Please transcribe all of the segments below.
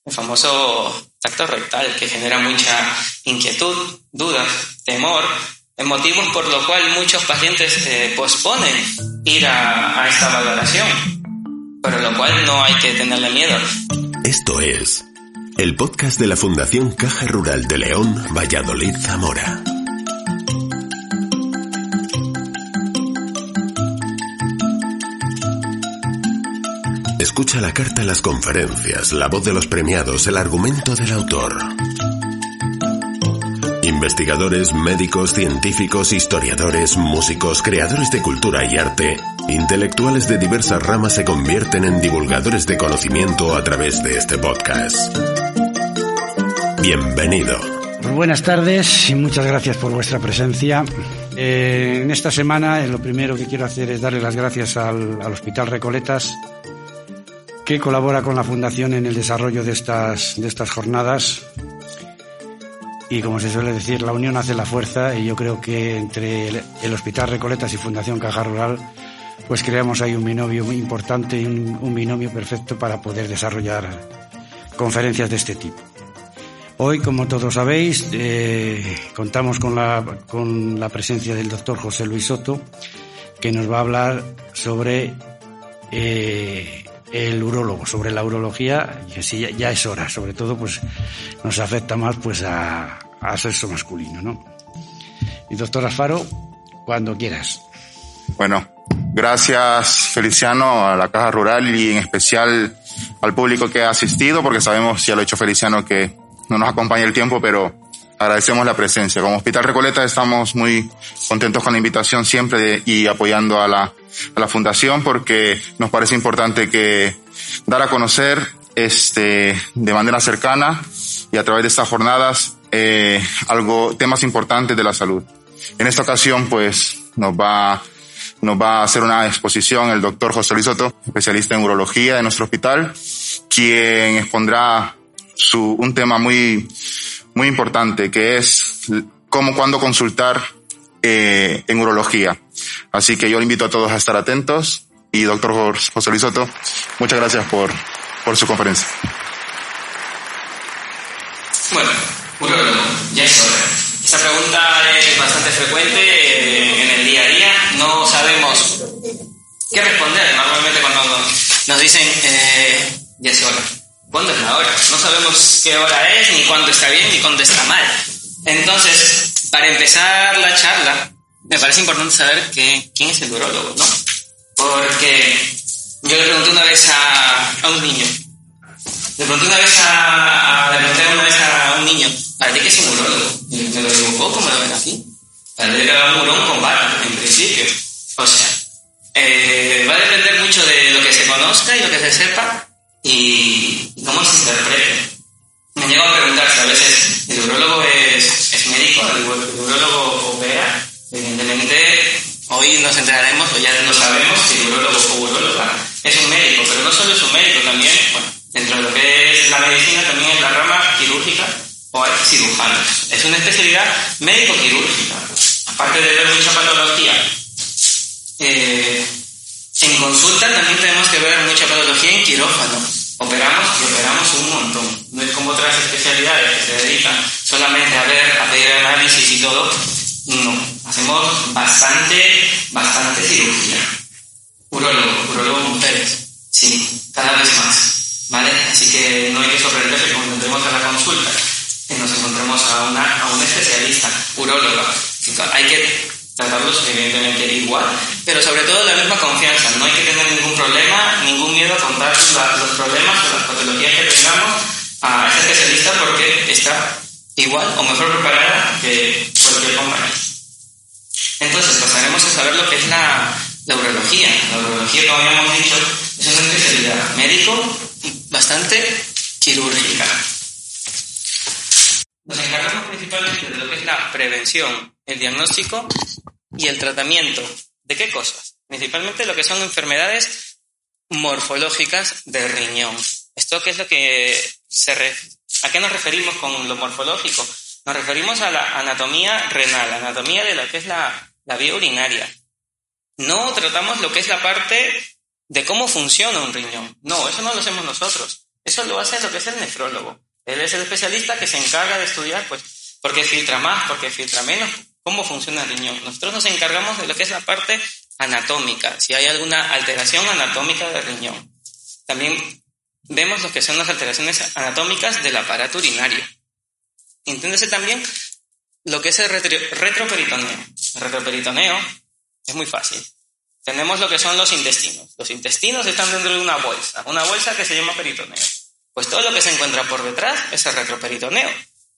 el famoso tacto rectal, que genera mucha inquietud, dudas, temor, motivos por lo cual muchos pacientes posponen ir a esta valoración, pero lo cual no hay que tenerle miedo. Esto es el podcast de la Fundación Caja Rural de León, Valladolid, Zamora. Escucha la carta, las conferencias, la voz de los premiados, el argumento del autor. Investigadores, médicos, científicos, historiadores, músicos, creadores de cultura y arte, intelectuales de diversas ramas se convierten en divulgadores de conocimiento a través de este podcast. Bienvenido. Pues buenas tardes y muchas gracias por vuestra presencia. En esta semana lo primero que quiero hacer es darle las gracias al Hospital Recoletas, que colabora con la Fundación en el desarrollo de estas jornadas. Y como se suele decir, la unión hace la fuerza, y yo creo que entre el Hospital Recoletas y Fundación Caja Rural pues creamos ahí un binomio muy importante y un binomio perfecto para poder desarrollar conferencias de este tipo. Hoy, como todos sabéis, contamos con la presencia del doctor José Luis Soto, que nos va a hablar sobre el urólogo, sobre la urología, que sí, ya es hora, sobre todo pues nos afecta más pues a sexo masculino, ¿no? Y doctor Alfaro, cuando quieras. Bueno, gracias Feliciano, a la Caja Rural y en especial al público que ha asistido, porque sabemos, ya lo ha dicho Feliciano, que no nos acompaña el tiempo, pero agradecemos la presencia. Como Hospital Recoleta estamos muy contentos con la invitación siempre y apoyando a la Fundación, porque nos parece importante que dar a conocer de manera cercana y a través de estas jornadas temas importantes de la salud. En esta ocasión pues nos va a hacer una exposición el doctor José Luis Soto, especialista en urología de nuestro hospital, quien expondrá un tema muy importante, que es cuándo consultar en urología. Así que yo le invito a todos a estar atentos. Y doctor José Luis Soto, muchas gracias por su conferencia. Bueno, urólogo, ya es hora. Esta pregunta es bastante frecuente en el día a día. No sabemos qué responder. Normalmente cuando nos dicen ya es hora, ¿cuándo es la hora? No sabemos qué hora es, ni cuándo está bien, ni cuándo está mal. Entonces, para empezar la charla, me parece importante saber quién es el urólogo, ¿no? Porque yo le pregunté una vez a un niño. Le pregunté una vez a un niño, ¿para ti qué es un urólogo? Y me lo dibujó como lo ven aquí. Para él era un hurón con bata, en principio. O sea, va a depender mucho de lo que se conozca y lo que se sepa y cómo se interprete. Me llego a preguntar si a veces el urólogo es médico, el urólogo opera. Evidentemente, hoy nos enteraremos, o ya lo sabemos, que el urólogo o uróloga es un médico, pero no solo es un médico, también, dentro de lo que es la medicina, también es la rama quirúrgica o hay cirujanos. Es una especialidad médico-quirúrgica. Aparte de ver mucha patología, en consulta también tenemos que ver mucha patología en quirófano. Operamos un montón. No es como otras especialidades que se dedican solamente a pedir análisis y todo. No, hacemos bastante cirugía. Urólogo mujeres, sí, cada vez más, ¿vale? Así que no hay que sorprenderse cuando entremos a la consulta y nos encontremos a un especialista, uróloga. Hay que tratarlos evidentemente igual, pero sobre todo la misma confianza. No hay que tener ningún problema, ningún miedo a contar los problemas o las patologías que tengamos a ese especialista, porque está igual o mejor preparada que cualquier compañía. Entonces pasaremos a saber lo que es la urología. La urología, como habíamos dicho, es una especialidad médico bastante quirúrgica. Nos encargamos principalmente de lo que es la prevención, el diagnóstico y el tratamiento. ¿De qué cosas? Principalmente lo que son enfermedades morfológicas del riñón. ¿Esto qué es lo que ¿A qué nos referimos con lo morfológico? Nos referimos a la anatomía renal, anatomía de lo que es la vía urinaria. No tratamos lo que es la parte de cómo funciona un riñón. No, eso no lo hacemos nosotros. Eso lo hace lo que es el nefrólogo. Él es el especialista que se encarga de estudiar, pues, por qué filtra más, por qué filtra menos, cómo funciona el riñón. Nosotros nos encargamos de lo que es la parte anatómica, si hay alguna alteración anatómica del riñón. También vemos lo que son las alteraciones anatómicas del aparato urinario. Entiéndese también lo que es el retroperitoneo. El retroperitoneo es muy fácil. Tenemos lo que son los intestinos. Los intestinos están dentro de una bolsa que se llama peritoneo. Pues todo lo que se encuentra por detrás es el retroperitoneo.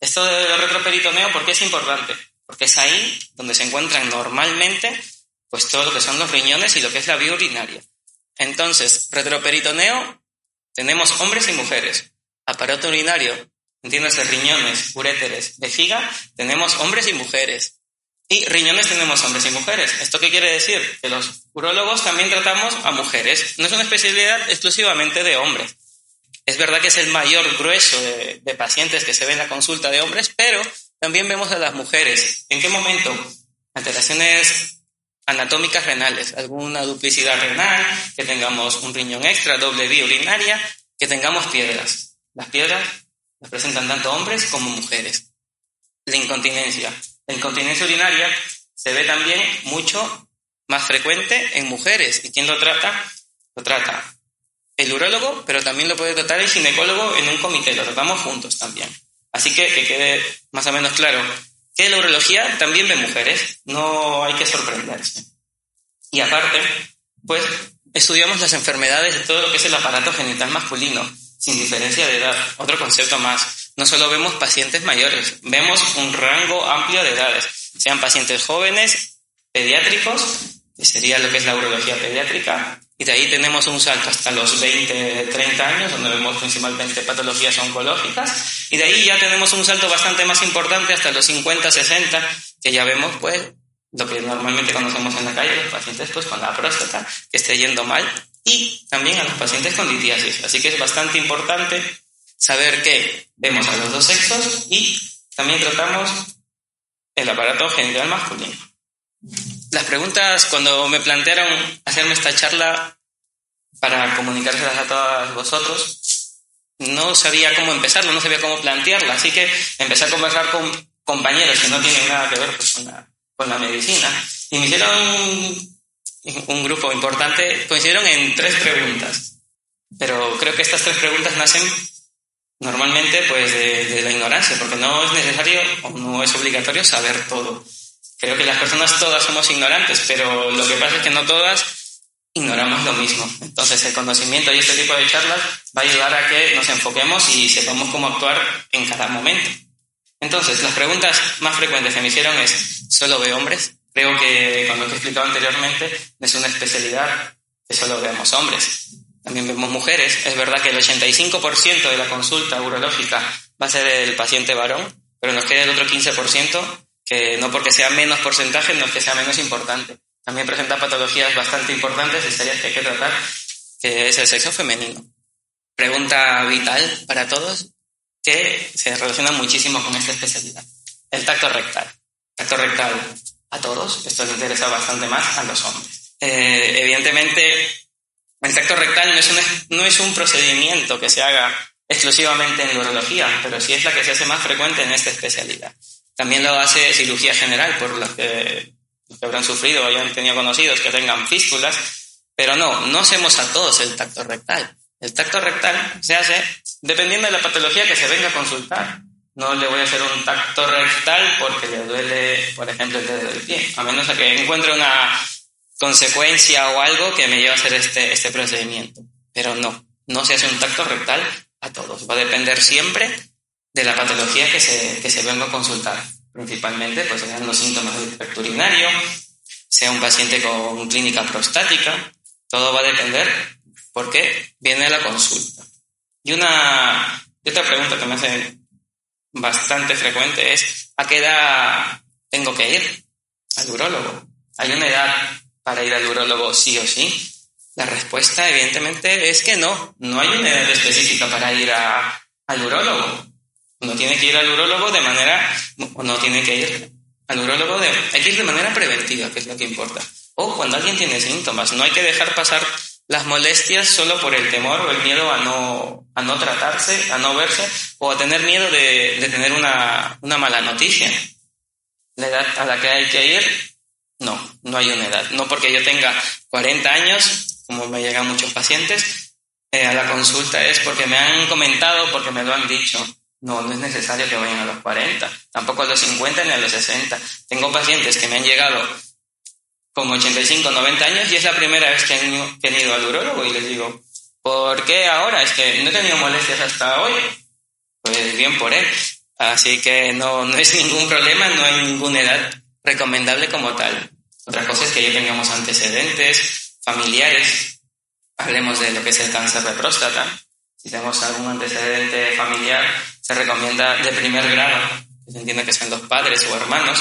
Esto del retroperitoneo, ¿por qué es importante? Porque es ahí donde se encuentran normalmente pues todo lo que son los riñones y lo que es la vía urinaria. Entonces, retroperitoneo, tenemos hombres y mujeres. Aparato urinario, entiéndase, riñones, uréteres, vejiga, tenemos hombres y mujeres. Y riñones tenemos hombres y mujeres. ¿Esto qué quiere decir? Que los urólogos también tratamos a mujeres. No es una especialidad exclusivamente de hombres. Es verdad que es el mayor grueso de pacientes que se ve en la consulta de hombres, pero también vemos a las mujeres. ¿En qué momento? Alteraciones anatómicas renales, alguna duplicidad renal, que tengamos un riñón extra, doble vía urinaria, que tengamos piedras. Las piedras las presentan tanto hombres como mujeres. La incontinencia urinaria se ve también mucho más frecuente en mujeres. ¿Y quién lo trata? Lo trata el urólogo, pero también lo puede tratar el ginecólogo en un comité, lo tratamos juntos también. Así que quede más o menos claro que la urología también ve mujeres, no hay que sorprenderse. Y aparte, pues estudiamos las enfermedades de todo lo que es el aparato genital masculino, sin diferencia de edad. Otro concepto más, no solo vemos pacientes mayores, vemos un rango amplio de edades, sean pacientes jóvenes, pediátricos, que sería lo que es la urología pediátrica, y de ahí tenemos un salto hasta los 20, 30 años, donde vemos principalmente patologías oncológicas, y de ahí ya tenemos un salto bastante más importante hasta los 50, 60, que ya vemos pues lo que normalmente conocemos en la calle, los pacientes pues con la próstata que esté yendo mal, y también a los pacientes con litiasis. Así que es bastante importante saber que vemos a los dos sexos y también tratamos el aparato genital masculino. Las preguntas, cuando me plantearon hacerme esta charla para comunicárselas a todos vosotros, no sabía cómo empezarlo, no sabía cómo plantearla, así que empecé a conversar con compañeros que no tienen nada que ver pues, con la medicina, y me hicieron un grupo importante, coincidieron en 3 preguntas, pero creo que estas 3 preguntas nacen normalmente pues de la ignorancia, porque no es necesario o no es obligatorio saber todo. Creo que las personas todas somos ignorantes, pero lo que pasa es que no todas ignoramos lo mismo. Entonces el conocimiento y este tipo de charlas va a ayudar a que nos enfoquemos y sepamos cómo actuar en cada momento. Entonces, las preguntas más frecuentes que me hicieron es, ¿solo veo hombres? Creo que, con lo que he explicado anteriormente, no es una especialidad que solo veamos hombres. También vemos mujeres. Es verdad que el 85% de la consulta urológica va a ser el paciente varón, pero nos queda el otro 15%, que no porque sea menos porcentaje, no es que sea menos importante. También presenta patologías bastante importantes y serias que hay que tratar, que es el sexo femenino. Pregunta vital para todos, que se relaciona muchísimo con esta especialidad. El tacto rectal. Tacto rectal a todos, esto les interesa bastante más a los hombres. Evidentemente, el tacto rectal no es un procedimiento que se haga exclusivamente en la urología, pero sí es la que se hace más frecuente en esta especialidad. También lo hace cirugía general, por los que habrán sufrido o hayan tenido conocidos que tengan fístulas, pero no hacemos a todos el tacto rectal. El tacto rectal se hace dependiendo de la patología que se venga a consultar. No le voy a hacer un tacto rectal porque le duele, por ejemplo, el dedo del pie, a menos a que encuentre una consecuencia o algo que me lleve a hacer este procedimiento. Pero no se hace un tacto rectal a todos. Va a depender siempre de la patología que se venga a consultar. Principalmente, pues sean los síntomas del tracto urinario, sea un paciente con clínica prostática, todo va a depender porque viene a la consulta. Y otra pregunta que me hace bastante frecuente es, ¿a qué edad tengo que ir al urólogo? ¿Hay una edad para ir al urólogo sí o sí? La respuesta evidentemente es que no hay una edad específica para ir al urólogo. Uno tiene que ir al urólogo de manera, o no tiene que ir al urólogo hay que ir de manera preventiva, que es lo que importa. O cuando alguien tiene síntomas, no hay que dejar pasar las molestias solo por el temor o el miedo a no tratarse, a no verse, o a tener miedo de tener una mala noticia. La edad a la que hay que ir, no hay una edad. No porque yo tenga 40 años, como me llegan muchos pacientes, a la consulta es porque me han comentado, porque me lo han dicho. No es necesario que vayan a los 40, tampoco a los 50 ni a los 60. Tengo pacientes que me han llegado con 85, 90 años y es la primera vez que han ido al urólogo y les digo, ¿por qué ahora? Es que no he tenido molestias hasta hoy. Pues bien por él. Así que no es ningún problema, no hay ninguna edad recomendable como tal. Otra cosa es que ya tengamos antecedentes familiares. Hablemos de lo que es el cáncer de próstata. Si tenemos algún antecedente familiar, se recomienda de primer grado, que se entiende que sean los padres o hermanos,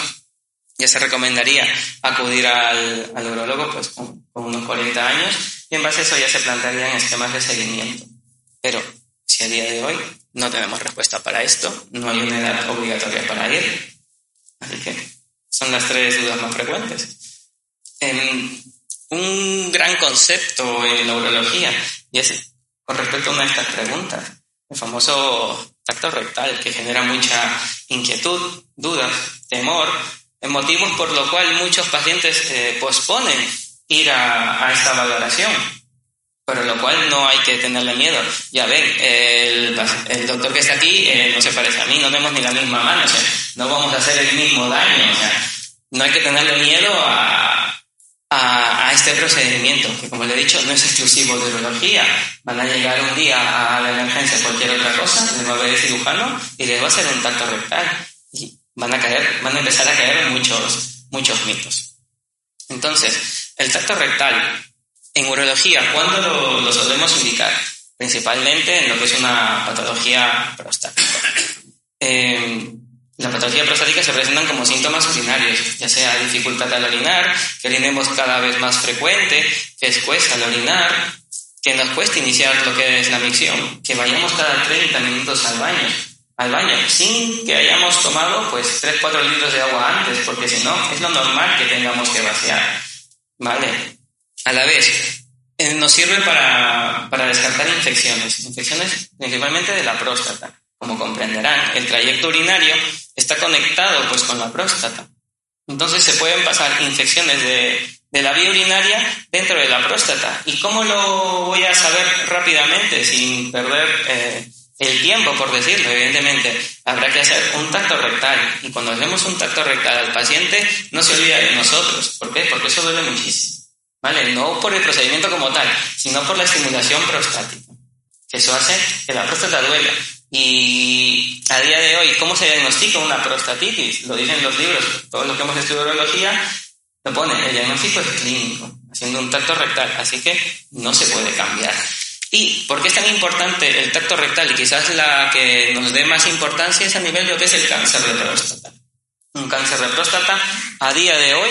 ya se recomendaría acudir al urólogo pues, con unos 40 años y en base a eso ya se plantearían esquemas de seguimiento. Pero si a día de hoy no tenemos respuesta para esto, no hay una edad obligatoria para ir, así que son las 3 dudas más frecuentes. Un gran concepto en la urología, y es con respecto a una de estas preguntas, el famoso tacto rectal, que genera mucha inquietud, dudas, temor, motivos por lo cual muchos pacientes posponen ir a esta valoración, pero lo cual no hay que tenerle miedo. Ya ven, el doctor que está aquí no se parece a mí, no tenemos ni la misma mano, o sea, no vamos a hacer el mismo daño, o sea, no hay que tenerle miedo a este procedimiento, que como le he dicho, no es exclusivo de urología. Van a llegar un día a la emergencia cualquier otra cosa, les va a ver el cirujano y les va a hacer un tacto rectal. Y van a empezar a caer muchos mitos. Entonces, el tacto rectal en urología, ¿cuándo lo solemos indicar? Principalmente en lo que es una patología prostática. La patología prostática se presentan como síntomas urinarios, ya sea dificultad al orinar, que orinemos cada vez más frecuente, que escueza al orinar, que nos cueste iniciar lo que es la micción, que vayamos cada 30 minutos al baño, sin que hayamos tomado pues 3-4 litros de agua antes, porque si no, es lo normal que tengamos que vaciar, ¿vale? A la vez, nos sirve para descartar infecciones principalmente de la próstata. Como comprenderán, el trayecto urinario está conectado pues con la próstata. Entonces se pueden pasar infecciones de la vía urinaria dentro de la próstata. ¿Y cómo lo voy a saber rápidamente sin perder el tiempo, por decirlo? Evidentemente, habrá que hacer un tacto rectal. Y cuando hacemos un tacto rectal al paciente, no se olvida de nosotros. ¿Por qué? Porque eso duele muchísimo, ¿vale? No por el procedimiento como tal, sino por la estimulación prostática. Eso hace que la próstata duela. Y a día de hoy, ¿cómo se diagnostica una prostatitis? Lo dicen los libros, todos los que hemos estudiado urología lo ponen, el diagnóstico es clínico, haciendo un tacto rectal, así que no se puede cambiar. ¿Y por qué es tan importante el tacto rectal? Y quizás la que nos dé más importancia es a nivel de lo que es el cáncer de próstata. Un cáncer de próstata, a día de hoy,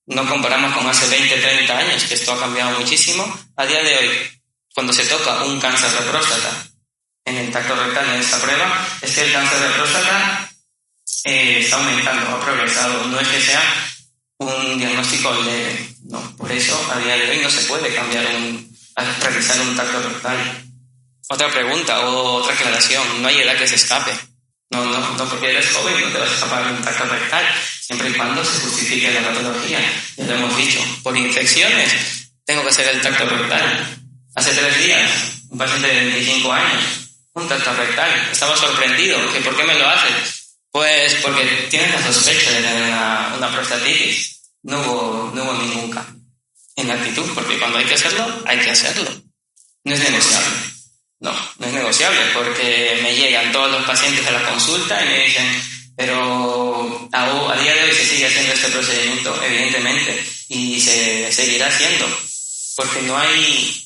no comparamos con hace 20-30 años, que esto ha cambiado muchísimo, a día de hoy, cuando se toca un cáncer de próstata, en el tacto rectal, en esta prueba, es que el cáncer de próstata está aumentando, ha progresado. No es que sea un diagnóstico leve, no. Por eso, a día de hoy no se puede realizar un tacto rectal. Otra pregunta o otra aclaración, no hay edad que se escape. No porque eres joven no te vas a escapar de un tacto rectal, siempre y cuando se justifique la patología. Ya lo hemos dicho, por infecciones tengo que hacer el tacto rectal. Hace 3 días, un paciente de 25 años, un tacto rectal. Estaba sorprendido. ¿Por qué me lo haces? Pues porque tienes la sospecha de tener una prostatitis. No hubo ningún cambio en la actitud, porque cuando hay que hacerlo, hay que hacerlo. No es negociable. No es negociable, porque me llegan todos los pacientes a la consulta y me dicen, pero a día de hoy se sigue haciendo este procedimiento, evidentemente, y se seguirá haciendo, porque no hay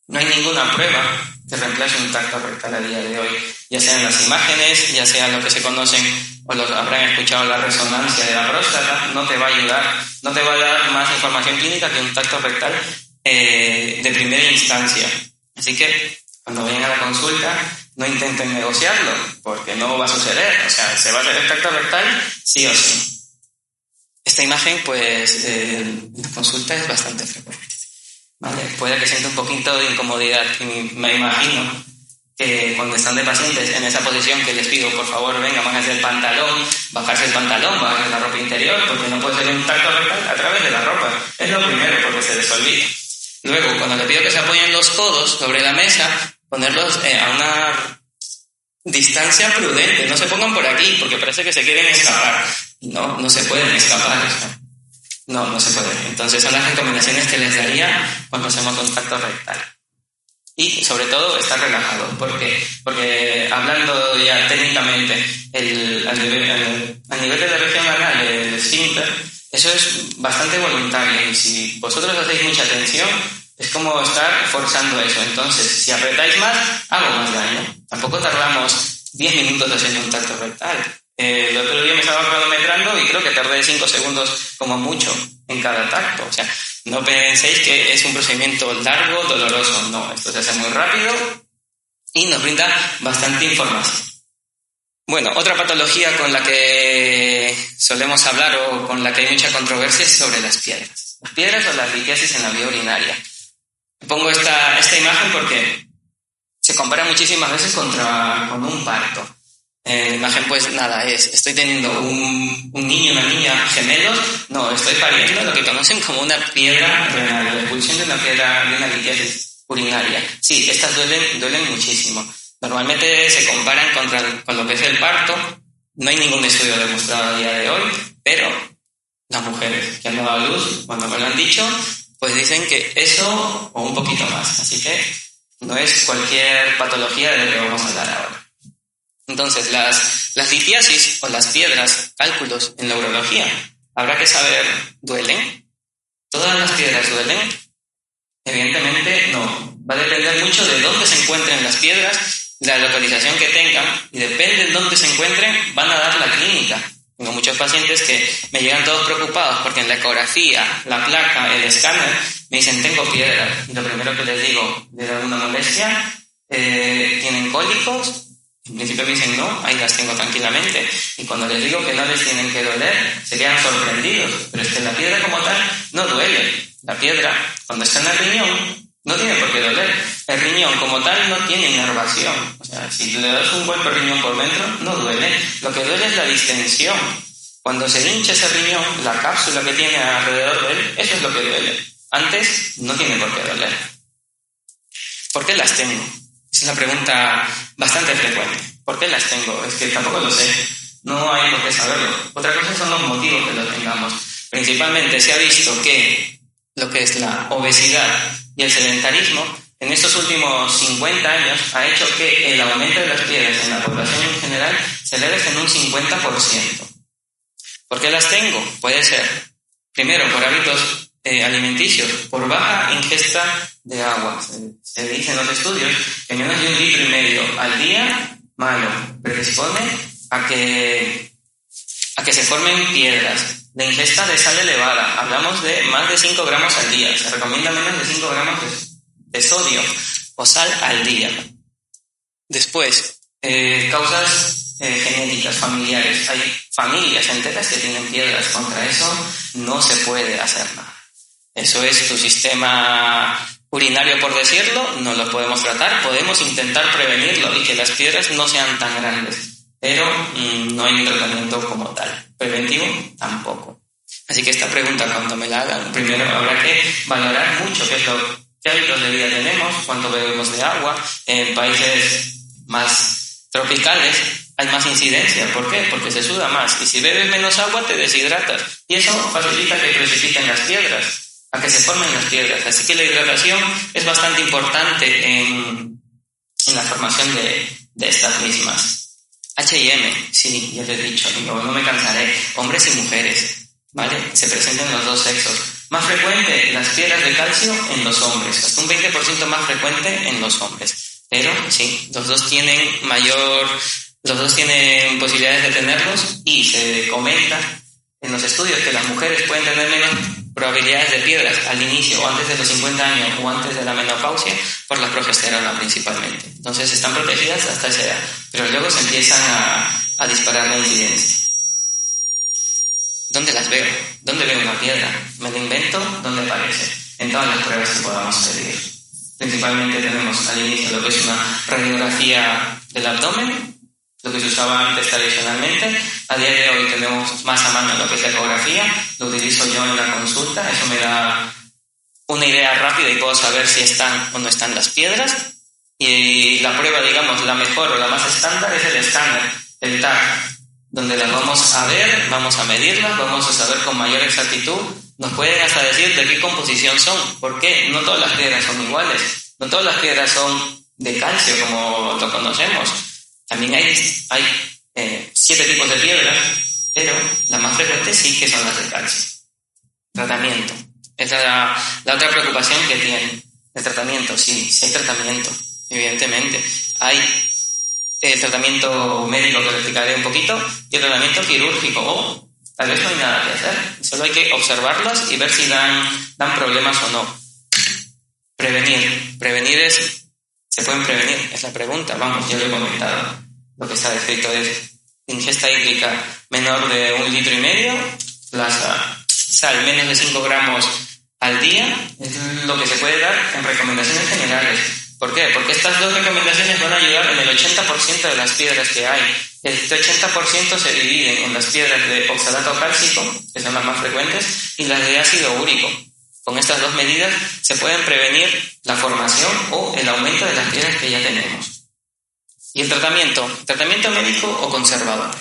ninguna prueba que reemplace un tacto rectal a día de hoy, ya sean las imágenes, ya sea lo que se conocen o lo habrán escuchado, la resonancia de la próstata. No te va a ayudar, no te va a dar más información clínica que un tacto rectal de primera instancia. Así que cuando vayan a la consulta no intenten negociarlo, porque no va a suceder. O sea, se va a hacer el tacto rectal sí o sí. Esta imagen pues en la consulta es bastante frecuente. ¿vale? Puede que sienta un poquito de incomodidad. Y me imagino que cuando están de pacientes en esa posición que les pido, por favor, venga, bajarse el pantalón, bajarse la ropa interior, porque no puede ser un tacto rectal a través de la ropa. Es lo primero, porque se les olvida. Luego, cuando le pido que se apoyen los codos sobre la mesa, ponerlos a una distancia prudente. No se pongan por aquí, porque parece que se quieren escapar. No se pueden escapar. No se pueden. Entonces, son las recomendaciones que les daría cuando hacemos contacto rectal. Y sobre todo estar relajado. ¿Por qué? Porque hablando ya técnicamente a nivel de la región anal, el esfínter, eso es bastante voluntario. Y si vosotros hacéis mucha tensión, es como estar forzando eso. Entonces, si apretáis más, hago más daño. Tampoco tardamos 10 minutos haciendo un tacto rectal. El otro día me estaba cronometrando y creo que tardé 5 segundos como mucho en cada tacto. O sea, no penséis que es un procedimiento largo, doloroso. No, esto se hace muy rápido y nos brinda bastante información. Bueno, otra patología con la que solemos hablar o con la que hay mucha controversia es sobre las piedras. Las piedras o las litiasis en la vía urinaria. Pongo esta imagen porque se compara muchísimas veces con un parto. La imagen, pues nada, estoy teniendo un niño, una niña, gemelos. No, estoy pariendo lo que conocen como una piedra renal, la expulsión de una piedra, de una litiasis urinaria. Sí, estas duelen muchísimo. Normalmente se comparan con lo que es el parto. No hay ningún estudio demostrado a día de hoy, pero las mujeres que han dado a luz, cuando me lo han dicho, pues dicen que eso o un poquito más. Así que no es cualquier patología de la que vamos a hablar ahora. Entonces, las litiasis o las piedras, cálculos en la urología, habrá que saber, ¿duelen? ¿Todas las piedras duelen? Evidentemente no. Va a depender mucho de dónde se encuentren las piedras, la localización que tengan, y depende de dónde se encuentren, van a dar la clínica. Tengo muchos pacientes que me llegan todos preocupados porque en la ecografía, la placa, el escáner, me dicen, tengo piedras. Y lo primero que les digo, ¿les da alguna molestia? ¿Tienen cólicos? En principio me dicen, no, ahí las tengo tranquilamente. Y cuando les digo que no les tienen que doler, se quedan sorprendidos. Pero es que la piedra como tal no duele. La piedra, cuando está en el riñón, no tiene por qué doler. El riñón como tal no tiene inervación. O sea, si le das un golpe al riñón por dentro, no duele. Lo que duele es la distensión. Cuando se hincha ese riñón, la cápsula que tiene alrededor de él, eso es lo que duele. Antes no tiene por qué doler. ¿Por qué las tengo? Esa es la pregunta bastante frecuente. ¿Por qué las tengo? Es que tampoco lo sé. No hay por qué saberlo. Otra cosa son los motivos que lo tengamos. Principalmente se ha visto que lo que es la obesidad y el sedentarismo en estos últimos 50 años ha hecho que el aumento de las piedras en la población en general se eleve en un 50%. ¿Por qué las tengo? Puede ser, primero, por hábitos alimenticios, por baja ingesta de agua. Se dice en los estudios que menos de 1,5 litros al día, malo, predispone a que se formen piedras. La ingesta de sal elevada, hablamos de más de 5 gramos al día. Se recomienda menos de 5 gramos de sodio o sal al día. Después, causas genéticas, familiares. Hay familias enteras que tienen piedras. Contra eso no se puede hacer nada. Eso es tu sistema urinario, por decirlo, no lo podemos tratar. Podemos intentar prevenirlo y que las piedras no sean tan grandes, pero no hay un tratamiento como tal. Preventivo, tampoco. Así que esta pregunta, cuando me la hagan, primero habrá que valorar mucho qué hábitos de vida tenemos, cuánto bebemos de agua. En países más tropicales hay más incidencia. ¿Por qué? Porque se suda más. Y si bebes menos agua, te deshidratas. Y eso facilita que precipiten las piedras, a que se formen las piedras. Así que la hidratación es bastante importante en la formación de estas mismas. H&M, sí, ya te he dicho, no me cansaré. Hombres y mujeres, ¿vale? Se presentan los dos sexos. Más frecuente las piedras de calcio en los hombres, hasta un 20% más frecuente en los hombres. Pero sí, los dos tienen posibilidades de tenerlos, y se comenta en los estudios que las mujeres pueden tener menos probabilidades de piedras al inicio o antes de los 50 años o antes de la menopausia por la progesterona principalmente. Entonces están protegidas hasta esa edad, pero luego se empiezan a disparar la incidencia. ¿Dónde las veo? ¿Dónde veo una piedra? ¿Me la invento? ¿Dónde aparece? en todas las pruebas que podamos pedir. Principalmente tenemos al inicio lo que es una radiografía del abdomen, lo que se usaba antes tradicionalmente. A día de hoy tenemos más a mano lo que es la ecografía, lo utilizo yo en la consulta, eso me da una idea rápida y puedo saber si están o no están las piedras. Y la prueba, digamos, la mejor o la más estándar es el escáner, el TAC, donde las vamos a ver, vamos a medirlas, vamos a saber con mayor exactitud. Nos pueden hasta decir de qué composición son, porque no todas las piedras son iguales, no todas las piedras son de calcio como lo conocemos. También hay 7 tipos de piedras, pero las más frecuentes sí que son las de calcio. Tratamiento. Esa es la otra preocupación que tienen. El tratamiento, sí hay tratamiento, evidentemente. Hay el tratamiento médico, que lo explicaré un poquito, y el tratamiento quirúrgico, o tal vez no hay nada que hacer, solo hay que observarlos y ver si dan problemas o no. Prevenir se pueden prevenir, es la pregunta. Vamos, yo lo he comentado, lo que está descrito es ingesta hídrica menor de 1,5 litros, la sal menos de 5 gramos al día, es lo que se puede dar en recomendaciones generales. ¿Por qué? Porque estas 2 recomendaciones van a ayudar en el 80% de las piedras que hay. Este 80% se dividen en las piedras de oxalato cálcico, que son las más frecuentes, y las de ácido úrico. Con estas 2 medidas se pueden prevenir la formación o el aumento de las piedras que ya tenemos. ¿Y el tratamiento médico o conservador?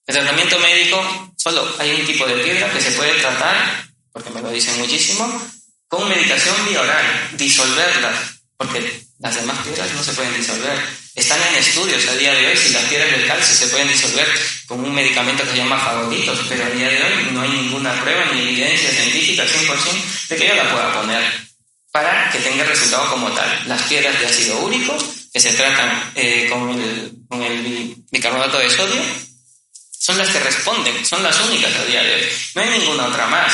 El tratamiento médico, solo hay un tipo de piedra que se puede tratar, porque me lo dicen muchísimo, con medicación bioral, disolverlas, porque las demás piedras no se pueden disolver. Están en estudios a día de hoy si las piedras del calcio se pueden disolver con un medicamento que se llama favoritos, pero a día de hoy no hay ninguna prueba ni evidencia científica 100% de que yo la pueda poner para que tenga resultado como tal. Las piedras de ácido úrico, que se tratan con el bicarbonato de sodio, son las que responden, son las únicas a día de hoy. No hay ninguna otra más.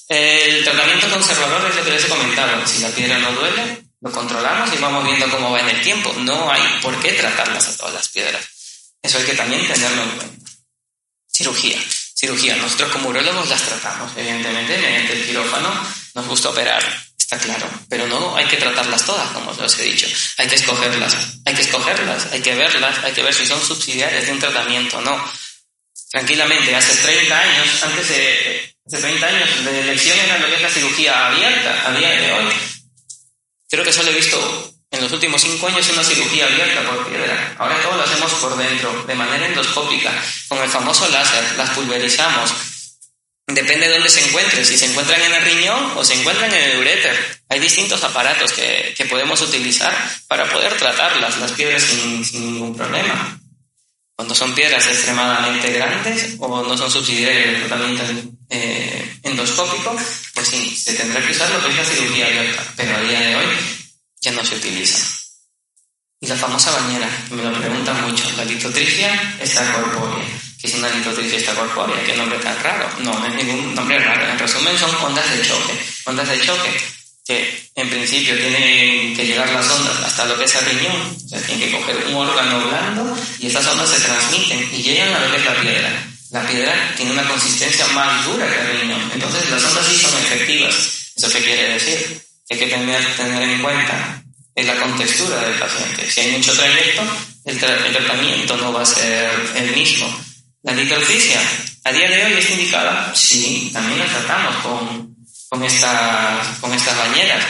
El tratamiento conservador es lo que les he comentado. Si la piedra no duele, lo controlamos y vamos viendo cómo va en el tiempo. No hay por qué tratarlas a todas las piedras. Eso hay que también tenerlo en cuenta. Cirugía. Nosotros como urólogos las tratamos, evidentemente, mediante el quirófano. Nos gusta operar, está claro. Pero no hay que tratarlas todas, como os he dicho. Hay que escogerlas, hay que verlas, hay que ver si son subsidiarias de un tratamiento o no. Tranquilamente, hace 30 años, hace 30 años de elección era lo que es la cirugía abierta. A día de hoy creo que solo he visto en los últimos 5 años una cirugía abierta por piedra. Ahora todo lo hacemos por dentro, de manera endoscópica, con el famoso láser, las pulverizamos. Depende de dónde se encuentren, si se encuentran en el riñón o se encuentran en el uréter. Hay distintos aparatos que podemos utilizar para poder tratarlas, las piedras sin ningún problema. Cuando son piedras extremadamente grandes o no son subsidiarias del tratamiento endoscópico, pues sí, se tendrá que usar lo que es la cirugía abierta, pero a día de hoy ya no se utiliza. Y la famosa bañera, me lo preguntan mucho, la litotrifia extracorpórea. ¿Qué es una litotrifia extracorpórea? ¿Qué nombre tan raro? No es ningún nombre raro. En resumen, son ondas de choque que en principio tienen que llegar las ondas hasta lo que es el riñón. O sea, tienen que coger un órgano blando y esas ondas se transmiten y llegan a lo que es la piedra. La piedra tiene una consistencia más dura que el riñón. Entonces las ondas sí son efectivas. ¿Eso qué quiere decir? Que hay que tener en cuenta es la contextura del paciente. Si hay mucho trayecto, el tratamiento no va a ser el mismo. La litotrifia, a día de hoy es indicada, sí, también la tratamos con estas bañeras,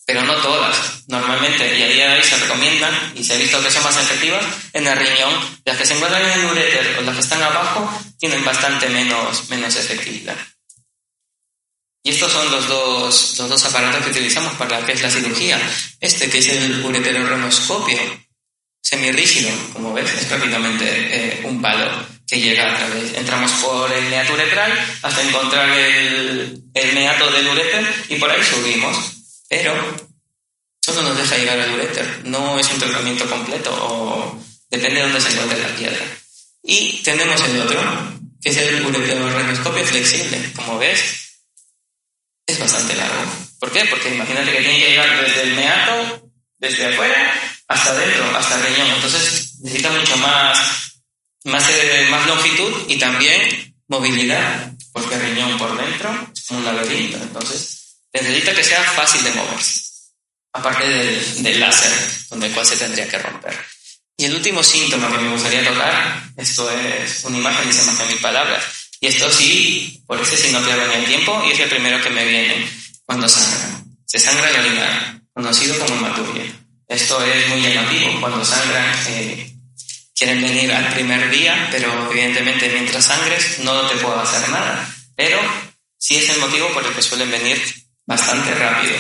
pero no todas. Normalmente, y a día de hoy se recomiendan, y se ha visto que son más efectivas, en el riñón. Las que se encuentran en el uréter o las que están abajo tienen bastante menos efectividad. Y estos son los dos aparatos que utilizamos para lo que es la cirugía. Que es el ureterorrenoscopio, semirrígido, como ves, es prácticamente un palo que llega a través. Entramos por el meato uretral hasta encontrar el meato del uréter y por ahí subimos. Pero solo nos deja llegar al uréter, no es un tratamiento completo, o depende de dónde se encuentre la piedra. Y tenemos el otro, que es el ureterorrenoscopio flexible. Como ves, es bastante largo. ¿Por qué? Porque imagínate que tiene que llegar desde el meato, desde afuera, hasta adentro, hasta el riñón. Entonces necesita mucho más longitud y también movilidad, porque el riñón por dentro es como un laberinto. Entonces necesita que sea fácil de moverse, aparte del láser, con el cual se tendría que romper. Y el último síntoma que me gustaría tocar, esto es una imagen y se más que 1000 palabras, y esto sí, por ese sí no pierdo ni el tiempo, y es el primero que me viene, cuando sangran. Se sangra al orinar, conocido como hematuria. Esto es muy llamativo, cuando sangran quieren venir al primer día, pero evidentemente mientras sangres no te puedo hacer nada. Pero sí es el motivo por el que suelen venir bastante rápido.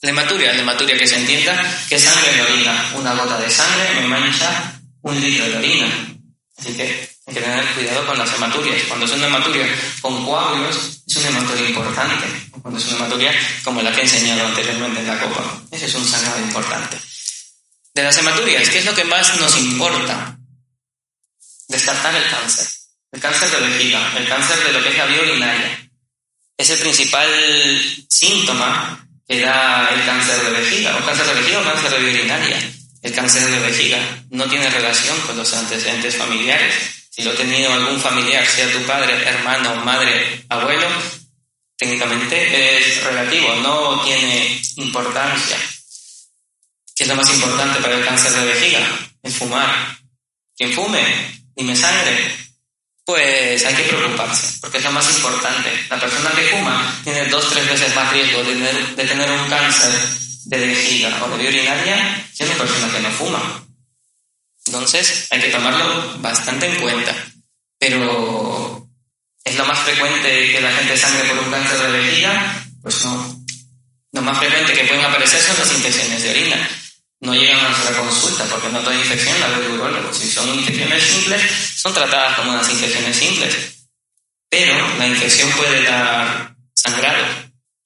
La hematuria que se entienda que sangre en la orina. Una gota de sangre me mancha 1 litro de orina. Así que hay que tener cuidado con las hematurias. Cuando es una hematuria con coágulos, es una hematuria importante. Cuando es una hematuria como la que he enseñado anteriormente en la copa. Ese es un sangrado importante. De las hematurias, ¿qué es lo que más nos importa? Descartar el cáncer. El cáncer de vejiga, el cáncer de lo que es la vía urinaria. Es el principal síntoma que da el cáncer de vejiga, o cáncer de vejiga o cáncer de vía urinaria. El cáncer de vejiga no tiene relación con los antecedentes familiares. Si lo ha tenido algún familiar, sea tu padre, hermano, madre, abuelo, técnicamente es relativo, no tiene importancia. ¿Qué es lo más importante para el cáncer de vejiga? El fumar. Quien fume y me sangre, pues hay que preocuparse, porque es lo más importante. La persona que fuma tiene 2-3 veces más riesgo de tener un cáncer de vejiga o de vía urinaria que una persona que no fuma. Entonces hay que tomarlo bastante en cuenta. Pero ¿es lo más frecuente que la gente sangre por un cáncer de vejiga? Pues no. Lo más frecuente que pueden aparecer son las infecciones de orina. No llegan a nuestra consulta porque no toda infección la ve el urólogo. Si son infecciones simples, son tratadas como unas infecciones simples. Pero la infección puede dar sangrado.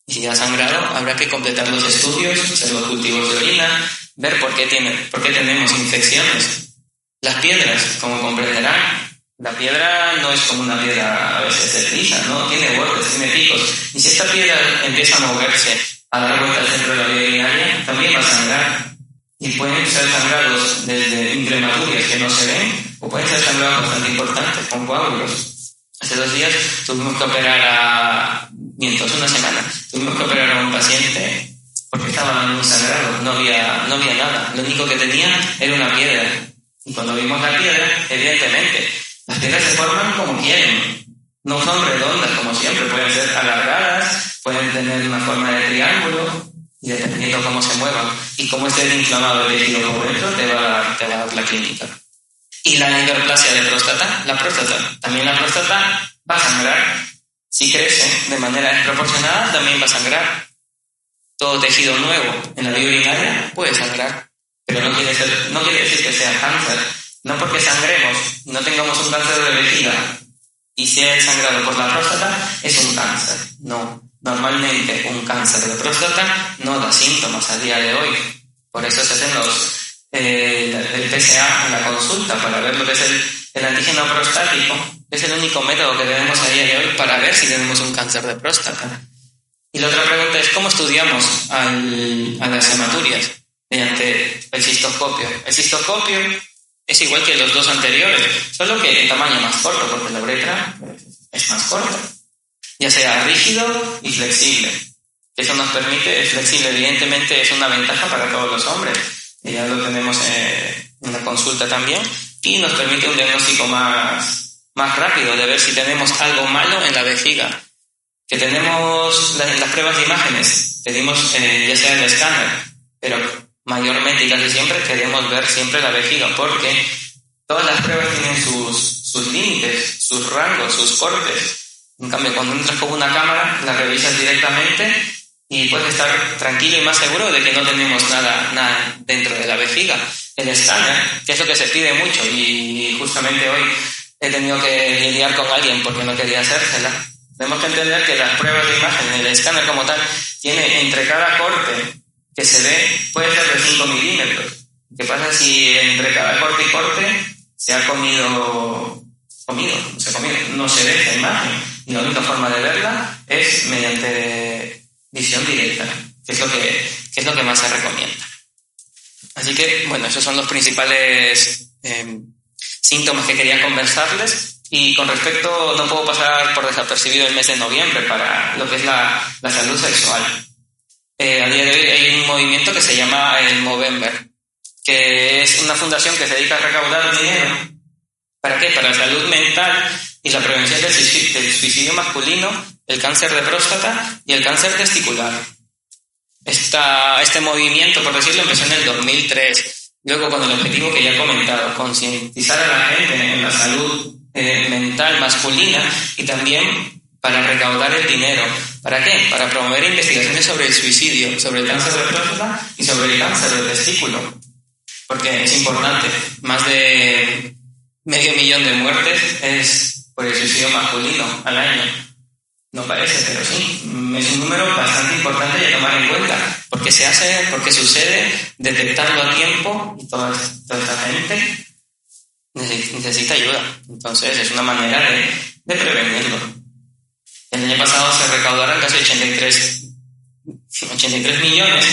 Y si da sangrado, habrá que completar los estudios, hacer los cultivos de orina, ver por qué tenemos infecciones. Las piedras, como comprenderán, la piedra no es como una piedra a veces de lisa, ¿no? Tiene bordes, tiene picos. Y si esta piedra empieza a moverse, a dar vuelta al centro de la vía urinaria, también va a sangrar. Y pueden ser sangrados desde hematuриas que no se ven, o pueden ser sangrados bastante importantes, con coágulos. Hace 2 días tuvimos que operar una semana, tuvimos que operar a un paciente porque estaba muy sangrado, no había nada. Lo único que tenía era una piedra. Y cuando vimos la piedra, evidentemente, las piedras se forman como quieren. No son redondas como siempre, pueden ser alargadas, pueden tener una forma de triángulo, y dependiendo cómo se muevan y cómo esté inflamado el tejido por dentro, te va a dar la clínica. Y la hiperplasia de próstata, también la próstata va a sangrar. Si crece de manera desproporcionada, también va a sangrar. Todo tejido nuevo en la vía urinaria puede sangrar, pero no quiere decir que sea cáncer. No porque sangremos y no tengamos un cáncer de vejiga y sea el sangrado por la próstata, es un cáncer. No. Normalmente un cáncer de próstata no da síntomas a día de hoy. Por eso se hacen el PSA en la consulta para ver lo que es el antígeno prostático. Es el único método que tenemos a día de hoy para ver si tenemos un cáncer de próstata. Y la otra pregunta es ¿cómo estudiamos a las hematurias? Mediante el cistoscopio. El cistoscopio es igual que los 2 anteriores, solo que en tamaño más corto, porque la uretra es más corta. Ya sea rígido y flexible. Eso nos permite, es flexible, evidentemente es una ventaja para todos los hombres. Y ya lo tenemos en la consulta también. Y nos permite un diagnóstico más rápido de ver si tenemos algo malo en la vejiga. Que tenemos las pruebas de imágenes, pedimos ya sea el escáner, pero mayormente y casi siempre queremos ver siempre la vejiga, porque todas las pruebas tienen sus límites, sus rangos, sus cortes. En cambio, cuando entras con una cámara, la revisas directamente y puedes estar tranquilo y más seguro de que no tenemos nada dentro de la vejiga. El escáner, que es lo que se pide mucho, y justamente hoy he tenido que lidiar con alguien porque no quería hacérsela. Tenemos que entender que las pruebas de imagen, el escáner como tal, tiene entre cada corte que se ve, puede ser de 5 milímetros. ¿Qué pasa si entre cada corte y corte se ha comido? No se ve esa imagen. Y la única forma de verla es mediante visión directa, que es lo que más se recomienda. Así que, bueno, esos son los principales síntomas que quería conversarles. Y con respecto, no puedo pasar por desapercibido el mes de noviembre para lo que es la salud sexual. A día de hoy hay un movimiento que se llama el Movember, que es una fundación que se dedica a recaudar dinero. ¿Para qué? Para la salud mental y la prevención del suicidio masculino, el cáncer de próstata y el cáncer testicular. Este movimiento, por decirlo, empezó en el 2003, luego con el objetivo que ya he comentado, concientizar a la gente en la salud mental masculina y también para recaudar el dinero. ¿Para qué? Para promover investigaciones sobre el suicidio, sobre el cáncer de próstata y sobre el cáncer del testículo. Porque es importante, más de 500.000 de muertes es por el suicidio masculino al año. No parece, pero sí, es un número bastante importante de tomar en cuenta, porque se hace, porque sucede, detectarlo a tiempo y toda esta gente necesita ayuda. Entonces es una manera de prevenirlo. El año pasado se recaudaron casi 83 millones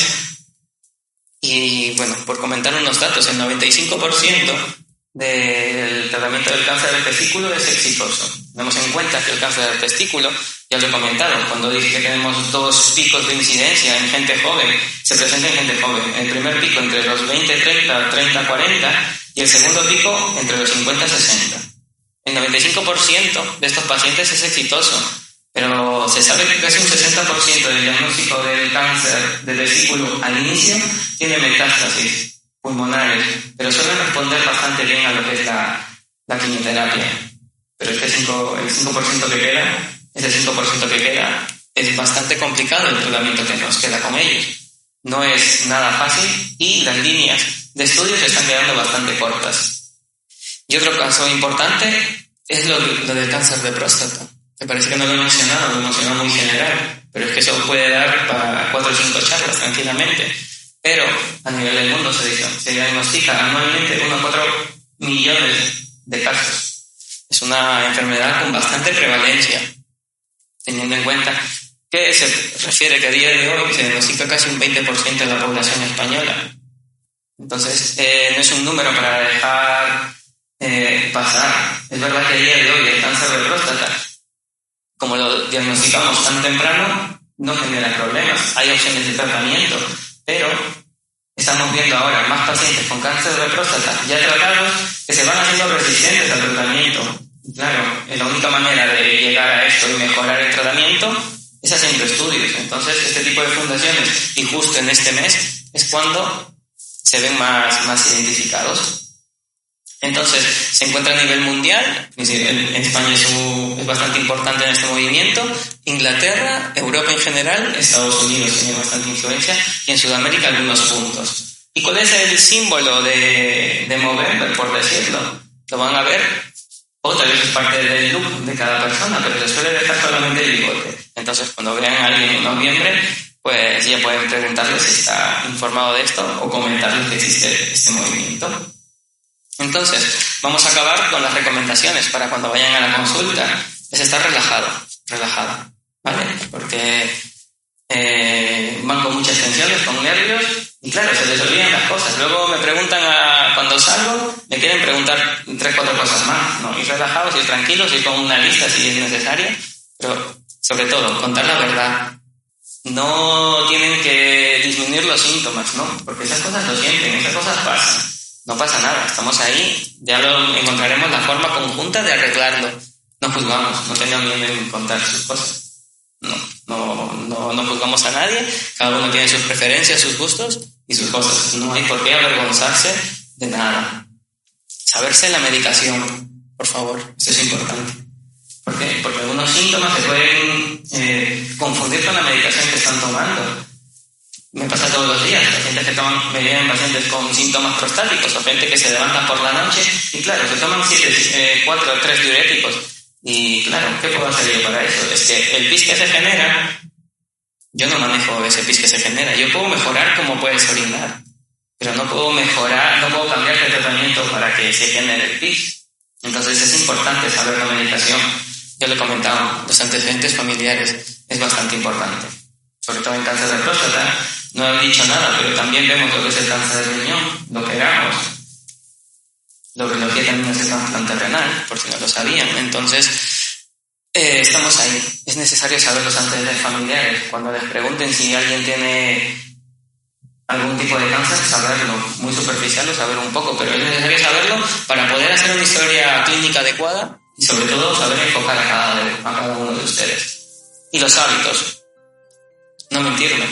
y, bueno, por comentar unos datos, el 95% del tratamiento del cáncer del testículo es exitoso. Tenemos en cuenta que el cáncer del testículo, ya lo he comentado, cuando dije que tenemos 2 picos de incidencia en gente joven, se presenta en gente joven. El primer pico entre los 20-30, 30-40 y el segundo pico entre los 50-60. El 95% de estos pacientes es exitoso, pero se sabe que casi un 60% del diagnóstico del cáncer del testículo al inicio tiene metástasis pulmonares, pero suelen responder bastante bien a lo que es la quimioterapia. Pero ese 5% que queda, es bastante complicado el tratamiento que nos queda con ellos. No es nada fácil y las líneas de estudio se están quedando bastante cortas. Y otro caso importante es lo del cáncer de próstata. Me parece que no lo he mencionado muy general, pero es que eso puede dar para 4 o 5 charlas tranquilamente. Pero a nivel del mundo se diagnostica anualmente unos 4 millones de casos. Es una enfermedad con bastante prevalencia, teniendo en cuenta que se refiere que a día de hoy se diagnostica casi un 20% de la población española. Entonces, no es un número para dejar pasar. Es verdad que a día de hoy el cáncer de próstata, como lo diagnosticamos tan temprano, no genera problemas. Hay opciones de tratamiento, pero estamos viendo ahora más pacientes con cáncer de próstata ya tratados que se van haciendo resistentes al tratamiento. Y claro, la única manera de llegar a esto y mejorar el tratamiento es haciendo estudios. Entonces, este tipo de fundaciones, y justo en este mes, es cuando se ven más identificados. Entonces, se encuentra a nivel mundial. En España es bastante importante en este movimiento. Inglaterra, Europa en general, Estados Unidos tiene bastante influencia y en Sudamérica algunos puntos. ¿Y cuál es el símbolo de Movember, por decirlo? Lo van a ver, o tal vez es parte del look de cada persona, pero se suele dejar solamente el bigote. Entonces, cuando vean a alguien en noviembre, pues ya pueden preguntarle si está informado de esto o comentarle que existe este movimiento. Entonces, vamos a acabar con las recomendaciones para cuando vayan a la consulta. Es estar relajado, ¿vale? Porque van con muchas tensiones, con nervios, y claro, se les olvidan las cosas. Luego me preguntan cuando salgo, me quieren preguntar 3-4 cosas más, ¿no? Ir relajados, ir tranquilos, ir con una lista si es necesaria, pero sobre todo, contar la verdad. No tienen que disminuir los síntomas, ¿no? Porque esas cosas lo sienten, esas cosas pasan. No pasa nada, estamos ahí, ya lo encontraremos la forma conjunta de arreglarlo. No juzgamos, no tengan miedo en contar sus cosas. No juzgamos a nadie, cada uno tiene sus preferencias, sus gustos y sus cosas. No hay por qué avergonzarse de nada. Saberse la medicación, por favor, eso es importante. ¿Por qué? Porque algunos síntomas se pueden confundir con la medicación que están tomando. Me pasa todos los días, pacientes que toman, me vienen pacientes con síntomas prostáticos o gente que se levanta por la noche y claro, se toman 4 o 3 diuréticos. Y claro, ¿qué puedo hacer yo para eso? Es que el pis que se genera, yo no manejo ese pis que se genera. Yo puedo mejorar cómo puedes orinar, pero no puedo cambiar de tratamiento para que se genere el pis. Entonces es importante saber la medicación. Ya lo he comentado, los antecedentes familiares es bastante importante. Sobre todo en cáncer de próstata, no he dicho nada, pero también vemos lo que es el cáncer de riñón, lo operamos. Lo que también es el trasplante renal, por si no lo sabían. Entonces, estamos ahí. Es necesario saber los antecedentes familiares. Cuando les pregunten si alguien tiene algún tipo de cáncer, saberlo, muy superficial o saber un poco, pero es necesario saberlo para poder hacer una historia clínica adecuada y sobre todo saber enfocar a cada uno de ustedes. Y los hábitos, no mentirme.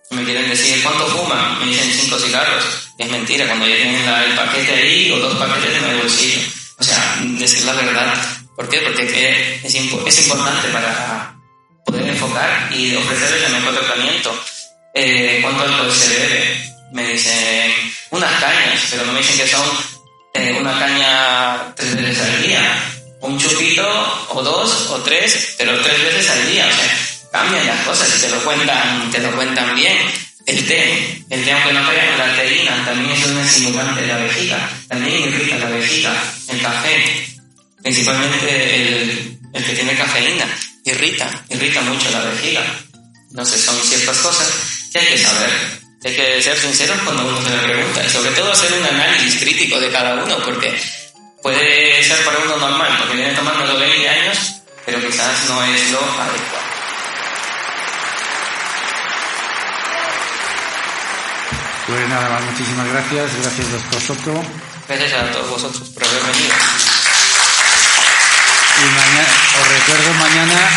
Me quieren decir, ¿cuánto fuman? Me dicen 5 cigarros. Y es mentira, cuando ya tienen el paquete ahí o 2 paquetes en el bolsillo. O sea, decir la verdad. ¿Por qué? Porque es importante para poder enfocar y ofrecerles el mejor tratamiento. ¿Cuánto alcohol se bebe? Me dicen unas cañas, pero no me dicen que son una caña 3 veces al día. Un chupito o 2 o 3, pero 3 veces al día. O sea, cambian las cosas y te lo cuentan bien. El té, aunque no caiga en la teína, también es un estimulante de la vejiga. También irrita la vejiga. El café, principalmente el que tiene cafeína, irrita mucho la vejiga. Entonces son ciertas cosas que hay que saber. Hay que ser sinceros cuando uno se le pregunta y sobre todo hacer un análisis crítico de cada uno, porque puede ser para uno normal, porque viene tomándolo 20 años, pero quizás no es lo adecuado. Pues nada más, muchísimas gracias. Gracias, doctor Soto. Gracias a todos vosotros por haber venido. Y mañana, os recuerdo, mañana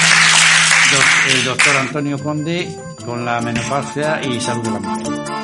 el doctor Antonio Conde con la menopausia y salud de la mujer.